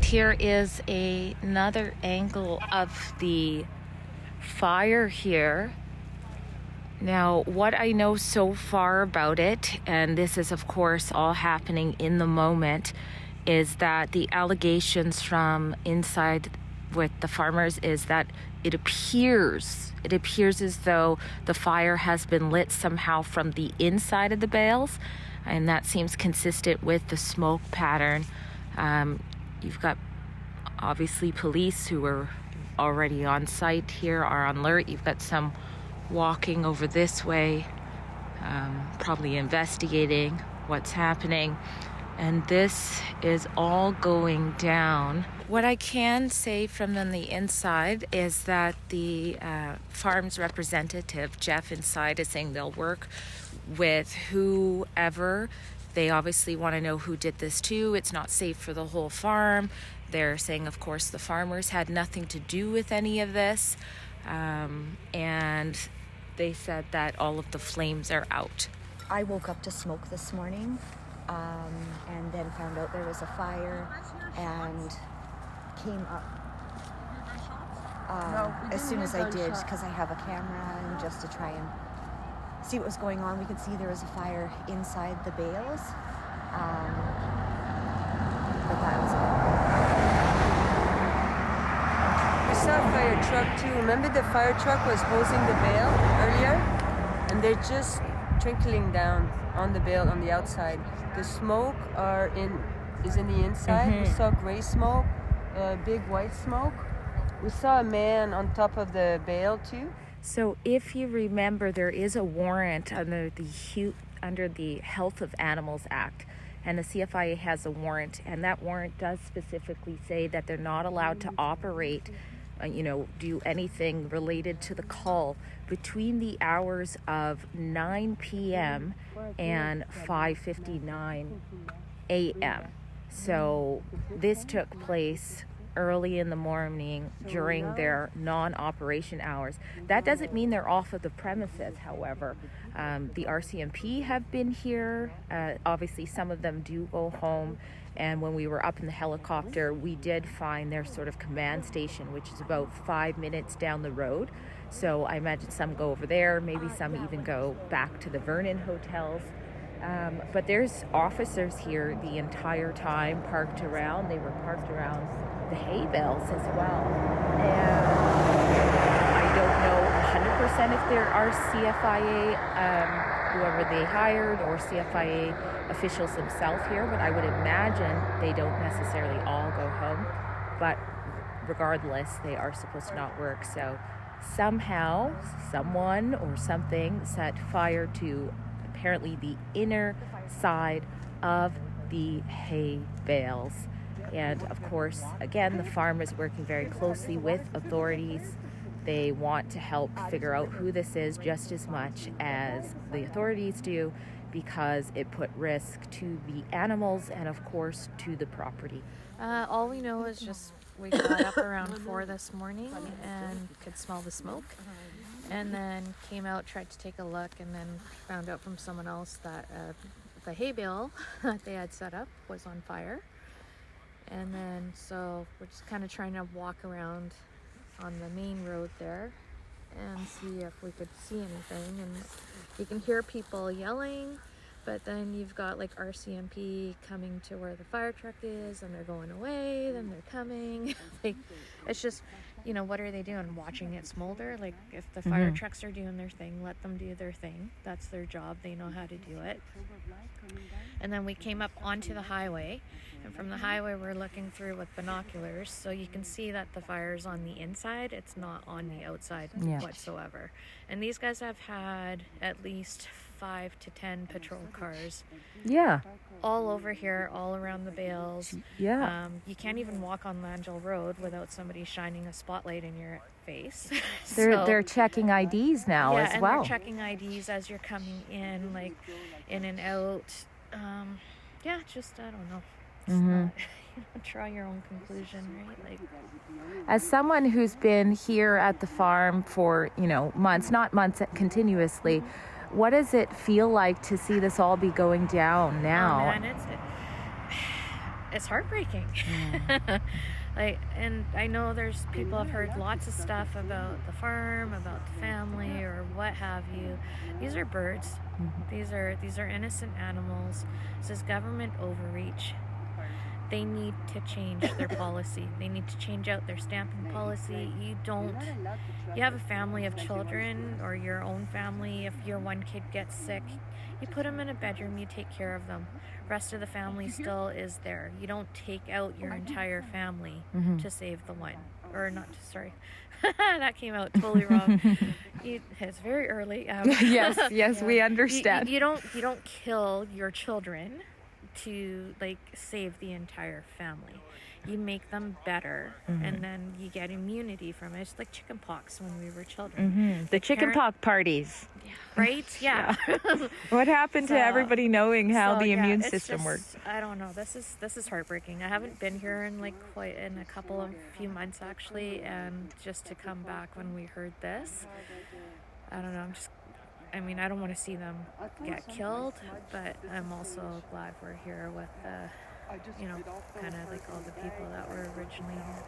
right, here is another angle of the fire here. Now, what I know so far about it, and this is of course all happening in the moment, is that the allegations from inside with the farmers is that it appears as though the fire has been lit somehow from the inside of the bales, and that seems consistent with the smoke pattern. You've got obviously police who are already on site here, are on alert. You've got some walking over this way, probably investigating what's happening. And this is all going down. What I can say from the inside is that the farm's representative, Jeff, inside is saying they'll work with whoever. They obviously want to know who did this too. It's not safe for the whole farm. They're saying, of course, the farmers had nothing to do with any of this. And they said that all of the flames are out. I woke up to smoke this morning. And then found out there was a fire and came up as soon as I did, because I have a camera, and just to try and see what was going on. We could see there was a fire inside the bales, but that was it. We saw a fire truck too. Remember the fire truck was hosing the bale earlier, and they're just trickling down on the bale on the outside. The smoke is in the inside. We saw gray smoke, big white smoke. We saw a man on top of the bale too. So if you remember, there is a warrant under the Health of Animals Act, and the CFIA has a warrant, and that warrant does specifically say that they're not allowed to operate, do anything related to the cull between the hours of 9 p.m. and 5:59 a.m. So this took place early in the morning during their non-operation hours. That doesn't mean they're off of the premises, however. The RCMP have been here. Obviously, some of them do go home. And when we were up in the helicopter, we did find their sort of command station, which is about 5 minutes down the road. So I imagine some go over there, maybe some even go back to the Vernon hotels. But there's officers here the entire time parked around. They were parked around the hay bales as well. And I don't know 100% if there are CFIA whoever they hired or CFIA officials themselves here, but I would imagine they don't necessarily all go home. But regardless, they are supposed to not work. So somehow, someone or something set fire to apparently the inner side of the hay bales. And of course, again, the farm is working very closely with authorities. They want to help figure out who this is just as much as the authorities do, because it put risk to the animals and of course to the property. All we know is just we got up around 4 this morning and could smell the smoke, and then came out, tried to take a look, and then found out from someone else that the hay bale that they had set up was on fire. And then so we're just kind of trying to walk around on the main road there and see if we could see anything. And you can hear people yelling, but then you've got like RCMP coming to where the fire truck is, and they're going away, then they're coming. Like, it's just, what are they doing? Watching it smolder? Like, if the fire trucks are doing their thing, let them do their thing. That's their job. They know how to do it. And then we came up onto the highway, and from the highway we're looking through with binoculars, so you can see that the fire's on the inside. It's not on the outside whatsoever. And these guys have had at least 5 to 10 patrol cars. Yeah. All over here, all around the bales. Yeah. You can't even walk on Langell Road without somebody shining a spotlight in your face. They're checking IDs now as well. Yeah, and they're checking IDs as you're coming in, like in and out. I don't know. It's not, draw your own conclusion, right? Like, as someone who's been here at the farm for, months, not months continuously, what does it feel like to see this all be going down now? Oh man, it's heartbreaking. Like, and I know there's people have heard lots of stuff about the farm, about the family, or what have you. These are birds. These are innocent animals. This is government overreach. They need to change their policy. They need to change out their stamping policy. You have a family of children or your own family. If your one kid gets sick, you put them in a bedroom, you take care of them. Rest of the family still is there. You don't take out your entire family to save the one. Or not, sorry. That came out totally wrong. It's very early. Yes, Yeah. we understand. You don't kill your children to like save the entire family. You make them better, and then you get immunity from it. It's like chicken pox when we were children. The chicken pox parties. Right? Yeah. What happened to everybody knowing how the immune it's system just, works? I don't know. This is heartbreaking. I haven't been here in a few months actually, and just to come back when we heard this, I don't know. I don't want to see them get killed, but I'm also glad we're here with kind of like all the people that were originally here.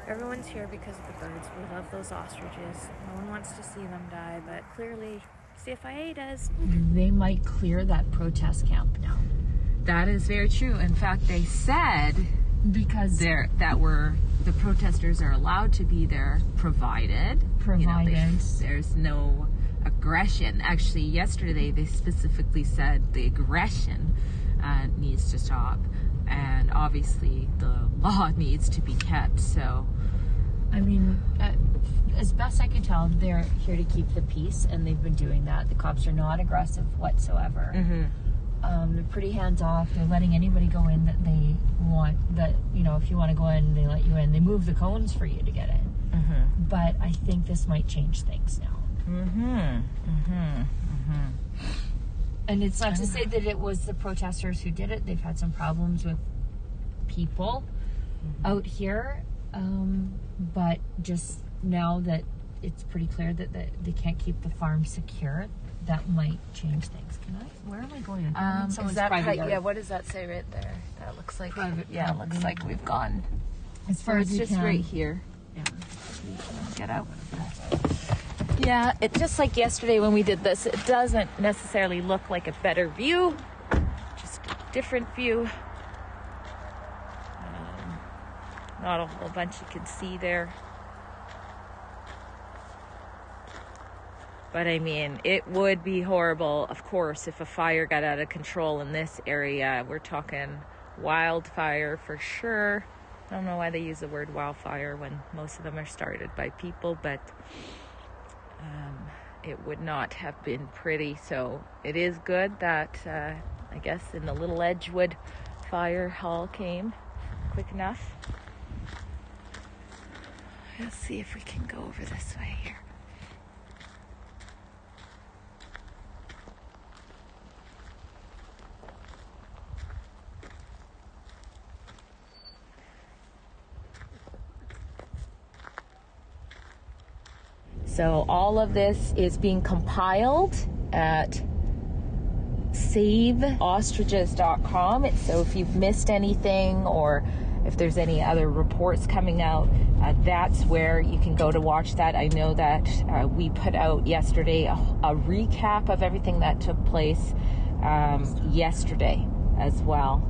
Everyone's here because of the birds. We love those ostriches. No one wants to see them die, but clearly CFIA does. They might clear that protest camp now. That is very true. In fact, they said Because the protesters are allowed to be there provided there's no aggression. Actually, yesterday they specifically said the aggression needs to stop, and obviously the law needs to be kept. So as best I can tell, they're here to keep the peace, and they've been doing that. The cops are not aggressive whatsoever. They're pretty hands off. They're letting anybody go in that they want. That if you want to go in, they let you in. They move the cones for you to get in. But I think this might change things now. And it's not to say that it was the protesters who did it. They've had some problems with people out here, but just now that it's pretty clear that they can't keep the farm secure, that might change things. Where am I going? is that private yard. yeah? What does that say right there? That looks like Private it looks like we've gone. As far as It's we just can. right here. Yeah. Get out. Yeah, it's just like yesterday when we did this. It doesn't necessarily look like a better view, just a different view. Not a whole bunch you can see there. But it would be horrible, of course, if a fire got out of control in this area. We're talking wildfire for sure. I don't know why they use the word wildfire when most of them are started by people, but it would not have been pretty. So it is good that I guess in the Little Edgewood fire hall came quick enough. Let's see if we can go over this way here. So all of this is being compiled at saveostriches.com. So if you've missed anything or if there's any other reports coming out, that's where you can go to watch that. I know that we put out yesterday a recap of everything that took place yesterday as well.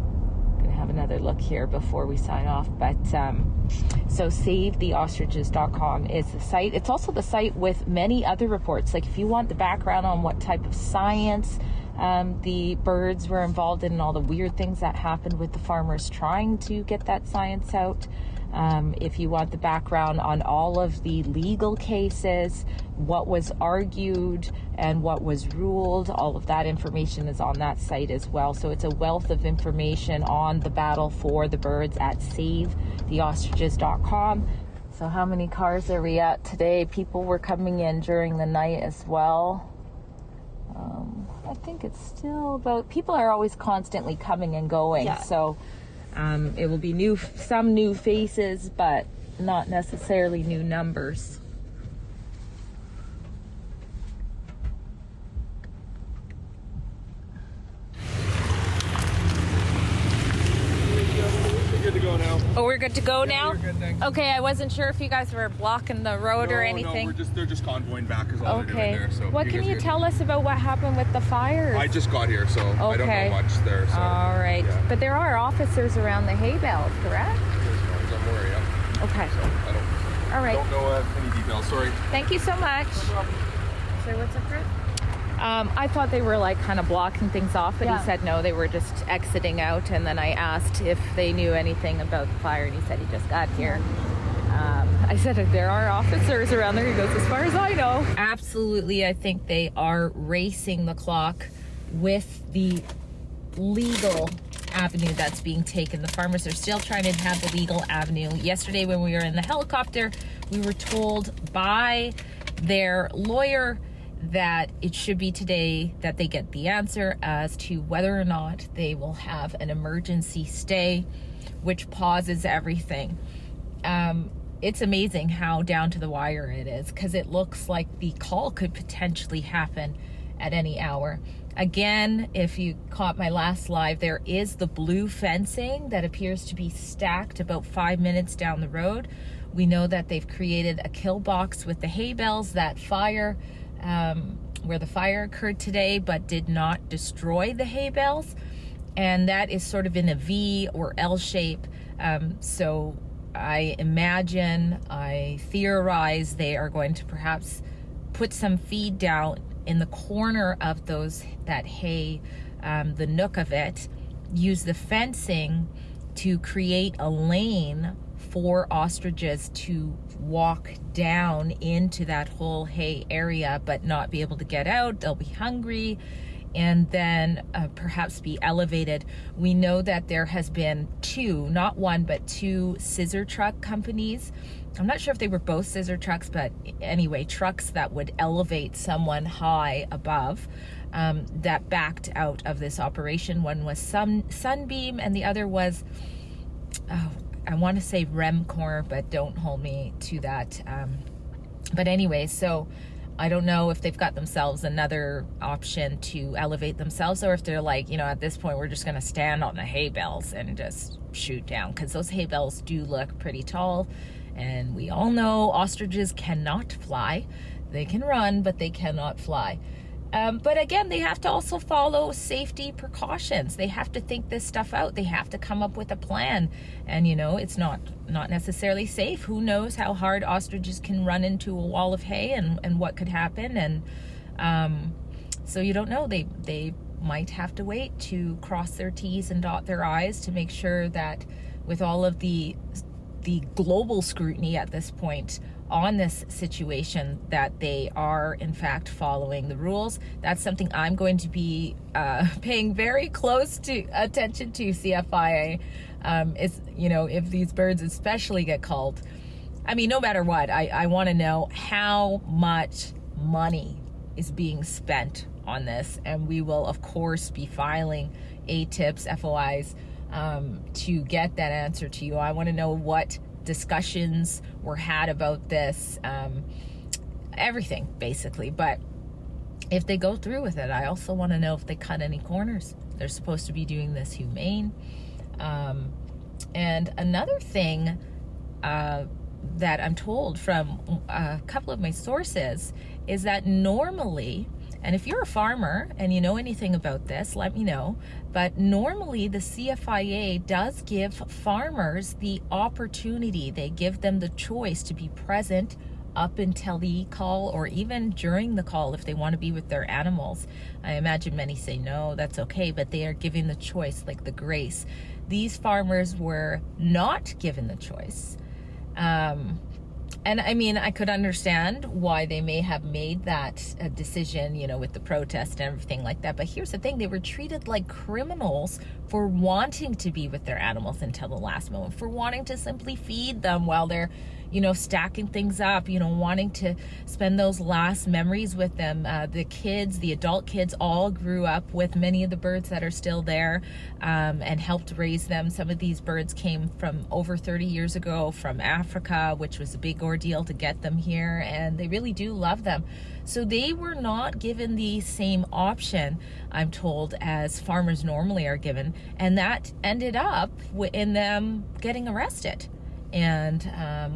Have another look here before we sign off, but so savetheostriches.com is the site. It's also the site with many other reports. Like if you want the background on what type of science the birds were involved in and all the weird things that happened with the farmers trying to get that science out, if you want the background on all of the legal cases, what was argued and what was ruled, all of that information is on that site as well. So it's a wealth of information on the battle for the birds at savetheostriches.com. So how many cars are we at today? People were coming in during the night as well. I think it's still about, people are always constantly coming and going. Yeah. So it will be some new faces, but not necessarily new numbers. go now. Oh, we're good to go now? We're good, thanks. Okay, I wasn't sure if you guys were blocking the road or anything. No, they're just convoying back is all they're doing there. So what can guys you good. tell us about what happened with the fires? I just got here, so I don't Okay. know much there. So. All right. Yeah. But there are officers around the hay bales, correct? Don't worry, yeah. Okay. So I All right. don't know any details. Sorry. Thank you so much. So what's up, Chris? I thought they were like kind of blocking things off, but Yeah. he said no, they were just exiting out. And then I asked if they knew anything about the fire, and he said he just got here. I said if there are officers around there, he goes, as far as I know. Absolutely, I think they are racing the clock with the legal avenue that's being taken. The farmers are still trying to have the legal avenue. Yesterday when we were in the helicopter, we were told by their lawyer that it should be today that they get the answer as to whether or not they will have an emergency stay, which pauses everything. It's amazing how down to the wire it is, because it looks like the call could potentially happen at any hour. Again, if you caught my last live, there is the blue fencing that appears to be stacked about 5 minutes down the road. We know that they've created a kill box with the hay bales that fire, where the fire occurred today, but did not destroy the hay bales. And that is sort of in a V or L shape. So I imagine, I theorize they are going to perhaps put some feed down in the corner of that hay, the nook of it, use the fencing to create a lane for ostriches to walk down into that whole hay area, but not be able to get out. They'll be hungry, and then perhaps be elevated. We know that there has been two, not one, but two scissor truck companies. I'm not sure if they were both scissor trucks, but anyway, trucks that would elevate someone high above, that backed out of this operation. One was Sunbeam, and the other was, I want to say Remcor, but don't hold me to that. But anyway, so I don't know if they've got themselves another option to elevate themselves, or if they're like, at this point, we're just going to stand on the hay bales and just shoot down, because those hay bales do look pretty tall. And we all know ostriches cannot fly. They can run, but they cannot fly. But again, they have to also follow safety precautions. They have to think this stuff out. They have to come up with a plan. And, it's not necessarily safe. Who knows how hard ostriches can run into a wall of hay and what could happen. And so you don't know. They might have to wait to cross their T's and dot their I's to make sure that with all of the global scrutiny at this point on this situation, that they are in fact following the rules. That's something I'm going to be paying very close attention to, CFIA. If these birds especially get culled, no matter what, I want to know how much money is being spent on this, and we will of course be filing ATIPs, FOIs, to get that answer to you. I want to know what discussions were had about this, everything basically. But if they go through with it, I also want to know if they cut any corners. They're supposed to be doing this humane. And another thing that I'm told from a couple of my sources is that normally, and if you're a farmer and you know anything about this, let me know. But normally the CFIA does give farmers the opportunity. They give them the choice to be present up until the call, or even during the call if they want to be with their animals. I imagine many say no, that's okay, but they are given the choice, like the grace. These farmers were not given the choice. And I could understand why they may have made that decision, with the protest and everything like that. But here's the thing, they were treated like criminals for wanting to be with their animals until the last moment, for wanting to simply feed them while they're, stacking things up, wanting to spend those last memories with them. The kids, the adult kids, all grew up with many of the birds that are still there, and helped raise them. Some of these birds came from over 30 years ago from Africa, which was a big ordeal to get them here, and they really do love them. So they were not given the same option, I'm told, as farmers normally are given. and that ended up in them getting arrested. And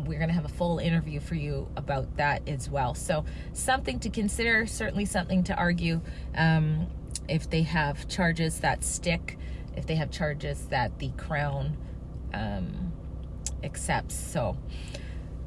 we're going to have a full interview for you about that as well. So something to consider, certainly something to argue if they have charges that stick, if they have charges that the Crown accepts. So,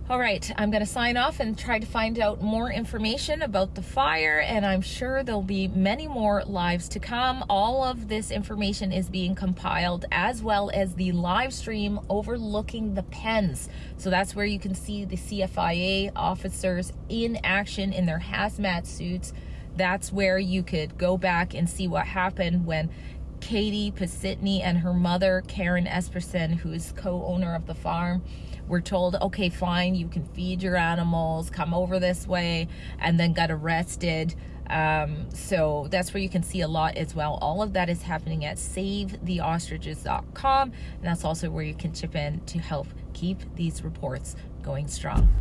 all right, I'm going to sign off and try to find out more information about the fire, and I'm sure there'll be many more lives to come. All of this information is being compiled, as well as the live stream overlooking the pens. So that's where you can see the CFIA officers in action in their hazmat suits. That's where you could go back and see what happened when Katie Pasitny and her mother, Karen Esperson, who's co-owner of the farm, were told, okay, fine, you can feed your animals, come over this way, and then got arrested. So that's where you can see a lot as well. All of that is happening at savetheostriches.com, and that's also where you can chip in to help keep these reports going strong.